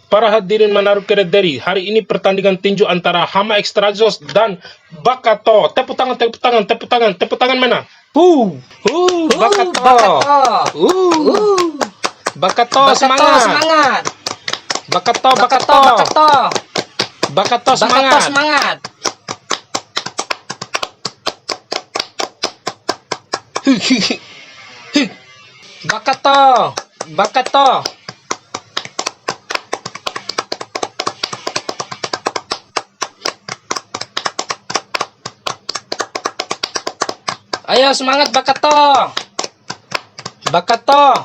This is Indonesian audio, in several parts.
Para hadirin menaruh keredari, hari ini pertandingan tinju antara Hama Extra Joss dan Bakato. Tepuk tangan, tepuk tangan, tepuk tangan, tepuk tangan mana? Bakato. Bakato, semangat. Semangat. Bakato, Bakato, semangat. Bakato. Ayo semangat Bakato. Bakato.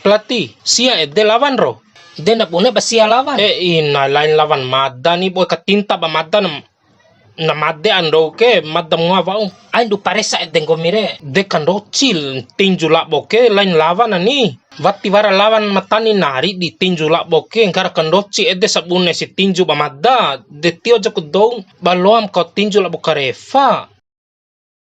Pelatih, sia de lawan ro. Dia nak punya basia lawan. Ina lain lawan madda ni boy katinta ba madda na madde ando ke madda mga vau. Ay du paresa dengo mire. De kan rocil tinju lak boke lain lawan ani. Vatti vara lawan matani nari di tinju lak boke ngara kan roci ede sabune si tinju ba madda. De tio jaku dong baloam ko tinju lak boka reva.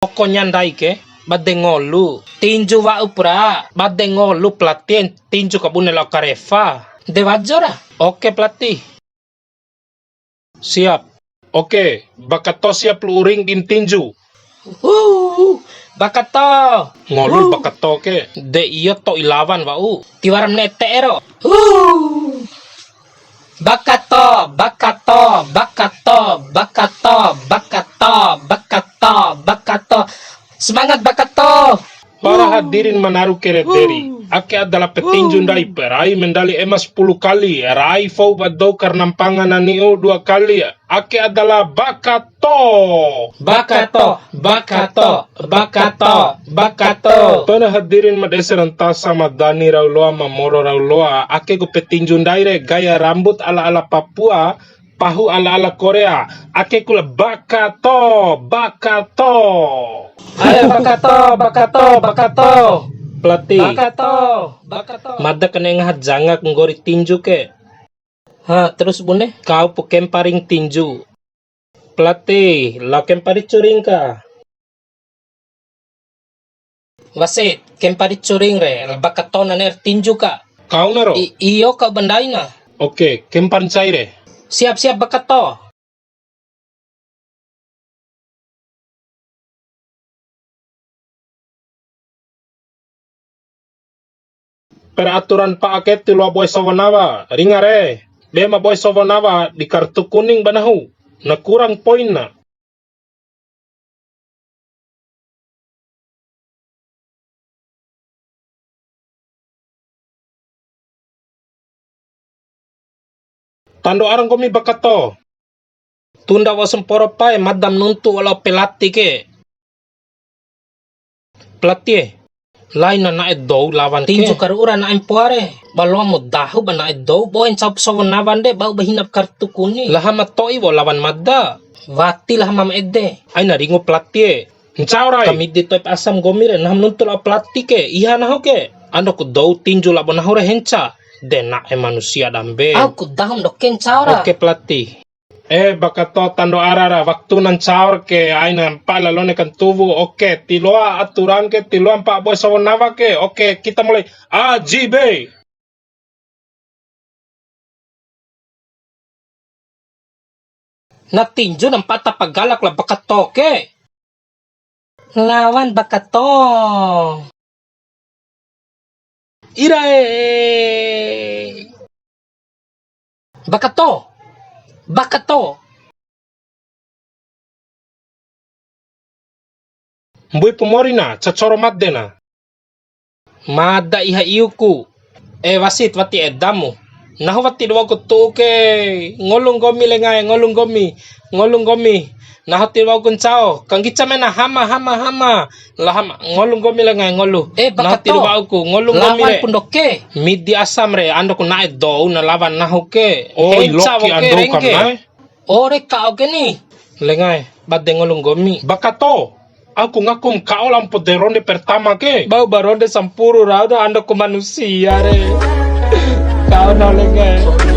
Pokoknya ndai ke badde ngolu. Tinju wa upra. Badde ngolu pelatih tinju kabune lak reva. De wajora. Oke pelatih. Siap. Oke, Bakato siap luring din tinju. Bakato. Ngolul Bakato ke. De iya to ilawan wau. Tiwaram nete ero. Bakato. Semangat Bakato. Para hadirin menaruh kerederi. Ake adalah petinju dari peraih medali emas 10 kali. Raih fau badau karena panganan niu 2 kali. Ake adalah Bakato. Para hadirin madeseran tasa madani rauloa mamoro rauloa. Ake ku petinju dari gaya rambut ala-ala Papua. Pahu ala-ala Korea. Ake kula Bakato. Ayo Bakato. Pelatih. Bakato. Mada kena ngahat jangak nggori tinju ke. Terus bune? Kau pukem paring tinju. Pelatih, lau kempari curing ka. Wasit, kempari curing re. Bakato na ner tinju ka. Kau naro? Iyo ka bandai na. Oke, kempan caire. Siap-siap Bakato. Peraturan Pak Aket ti boy sawanawa. Ringare. Bema boy sawanawa di kartu kuning banahu. Na kurang poin na. Tando arang komi Bakato. Tunda wa semporo pae madam nuntu walau pelatih ke. Pelatih. Lain na naedou lawan Tinju karura na empuare. Balwa mo dahu ba naedou. Boen sa sawanawan de. Bau bahinap kartu kuning. Lahama toi wo lawan madda. Wati lah mama edde. Ay naringo pelatih. Ncaurai. Kami dito asam gomire naham nuntul pelatih ke. Iha naho ke. Ano ko dou tinju labo naho re henca. Dena manusia dambe. Aku dahum doken caura. Oke pelatih. Bakato tando arara waktu nan caur ke aina pala lone kan tubuh. Oke, tiloa aturan ke tiloa Pak Boy sawanawa ke. Oke, kita mulai AJB. Na tinju ng patapagalak la Bakato ke. Lawan Bakato. Irae. Bakato. Mbuy pumori na, cacoro madde na. Mada iha iuku. Wasit wati edamu. Nahu wati dua kutu ke. Ngolung gomi. Nahu ti dua kuncao. Kang gica mena hama. Lahama ngolung gomi lengai ngolu. Nahu ti dua ku ngolung gomi Lawan le. pundoke. Midi asam re ando ku nae do na lawan nahu ke. Loki ando kam nae. Ore ka oge ni. Lengai badde ngolung gomi. Bakato. Aku ngakum kau lampu de ronde pertama ke. Bau baronde sampuru rauda anda ku manusia re. Kau nolenge.